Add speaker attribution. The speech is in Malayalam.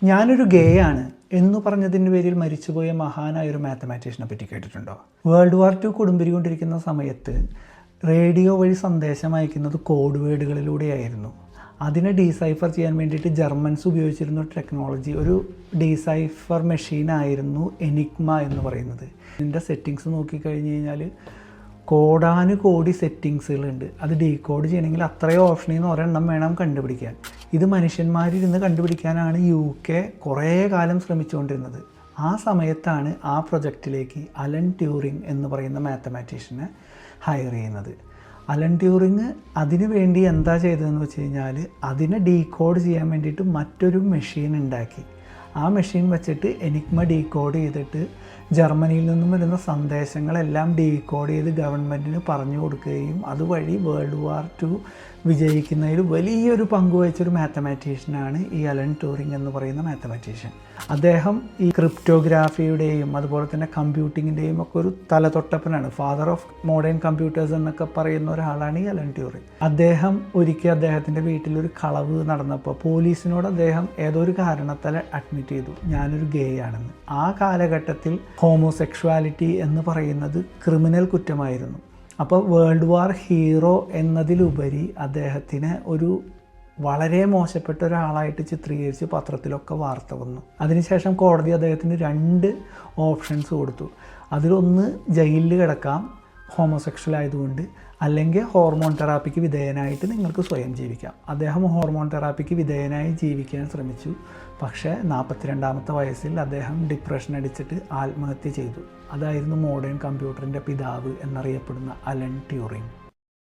Speaker 1: ഞാനൊരു ഗേ ആണ് എന്ന് പറഞ്ഞതിൻ്റെ പേരിൽ മരിച്ചുപോയ മഹാനായ ഒരു മാത്തമാറ്റീഷ്യനെ പറ്റി കേട്ടിട്ടുണ്ടോ? വേൾഡ് വാർ II കൊടുമ്പിരിക്കൊണ്ടിരിക്കുന്ന സമയത്ത് റേഡിയോ വഴി സന്ദേശം അയക്കുന്നത് കോഡ് വേർഡുകളിലൂടെയായിരുന്നു. അതിനെ ഡീസൈഫർ ചെയ്യാൻ വേണ്ടിയിട്ട് ജർമ്മൻസ് ഉപയോഗിച്ചിരുന്ന ടെക്നോളജി, ഒരു ഡീസൈഫർ മെഷീനായിരുന്നു എനിഗ്മ എന്ന് പറയുന്നത്. ഇതിൻ്റെ സെറ്റിങ്സ് നോക്കിക്കഴിഞ്ഞ് കഴിഞ്ഞാൽ കോടാനുകോടി സെറ്റിങ്സുകളുണ്ട്. അത് ഡീകോഡ് ചെയ്യണമെങ്കിൽ അത്രയും ഓപ്ഷനിൽ നിന്ന് ഒരെണ്ണം വേണം കണ്ടുപിടിക്കാൻ. ഇത് മനുഷ്യന്മാരിരുന്ന് കണ്ടുപിടിക്കാനാണ് UK കുറേ കാലം ശ്രമിച്ചുകൊണ്ടിരുന്നത്. ആ സമയത്താണ് ആ പ്രൊജക്റ്റിലേക്ക് അലൻ ട്യൂറിംഗ് എന്ന് പറയുന്ന മാത്തമാറ്റീഷ്യനെ ഹയർ ചെയ്യുന്നത്. അലൻ ട്യൂറിംഗ് അതിനു വേണ്ടി എന്താ ചെയ്തതെന്ന് വെച്ച് കഴിഞ്ഞാൽ അതിനെ ഡീകോഡ് ചെയ്യാൻ വേണ്ടിയിട്ട് മറ്റൊരു മെഷീൻ ഉണ്ടാക്കി. ആ മെഷീൻ വെച്ചിട്ട് എനിഗ്മ ഡീകോഡ് ചെയ്തിട്ട് ജർമ്മനിയിൽ നിന്നും വരുന്ന സന്ദേശങ്ങളെല്ലാം ഡീകോഡ് ചെയ്ത് ഗവൺമെൻറ്റിന് പറഞ്ഞു കൊടുക്കുകയും അതുവഴി വേൾഡ് വാർ II വിജയിക്കുന്നതിൽ വലിയൊരു പങ്ക് വഹിച്ചൊരു മാത്തമാറ്റീഷ്യനാണ് ഈ അലൻ ട്യൂറിംഗ് എന്ന് പറയുന്ന മാത്തമാറ്റീഷ്യൻ. അദ്ദേഹം ഈ ക്രിപ്റ്റോഗ്രാഫിയുടെയും അതുപോലെ തന്നെ കമ്പ്യൂട്ടിങ്ങിൻ്റെയും ഒക്കെ ഒരു തലതൊട്ടപ്പനാണ്. ഫാദർ ഓഫ് മോഡേൺ കമ്പ്യൂട്ടേഴ്സ് എന്നൊക്കെ പറയുന്ന ഒരാളാണ് ഈ അലൻ ട്യൂറിംഗ്. അദ്ദേഹം ഒരിക്കൽ അദ്ദേഹത്തിൻ്റെ വീട്ടിലൊരു കളവ് നടന്നപ്പോൾ പോലീസിനോട് അദ്ദേഹം ഏതൊരു കാരണത്താൽ അഡ്മിറ്റ് ചെയ്തു, ഞാനൊരു ഗേ ആണെന്ന്. ആ കാലഘട്ടത്തിൽ ഹോമോസെക്ഷുവാലിറ്റി എന്ന് പറയുന്നത് ക്രിമിനൽ കുറ്റമായിരുന്നു. അപ്പോൾ വേൾഡ് വാർ ഹീറോ എന്നതിലുപരി അദ്ദേഹത്തിന് ഒരു വളരെ മോശപ്പെട്ട ഒരാളായിട്ട് ചിത്രീകരിച്ച് പത്രത്തിലൊക്കെ വാർത്ത വന്നു. അതിനുശേഷം കോടതി അദ്ദേഹത്തിന് 2 ഓപ്ഷൻസ് കൊടുത്തു. അതിലൊന്ന് ജയിലിൽ കിടക്കാം ഹോമോസെക്ഷൽ ആയതുകൊണ്ട്, അല്ലെങ്കിൽ ഹോർമോൺ തെറാപ്പിക്ക് വിധേയനായിട്ട് നിങ്ങൾക്ക് സ്വയം ജീവിക്കാം. അദ്ദേഹം ഹോർമോൺ തെറാപ്പിക്ക് വിധേയനായി ജീവിക്കാൻ ശ്രമിച്ചു. പക്ഷേ 42-ാമത്തെ വയസ്സിൽ അദ്ദേഹം ഡിപ്രഷൻ അടിച്ചിട്ട് ആത്മഹത്യ ചെയ്തു. അതായിരുന്നു മോഡേൺ കമ്പ്യൂട്ടറിൻ്റെ പിതാവ് എന്നറിയപ്പെടുന്ന അലൻ ട്യൂറിംഗ്.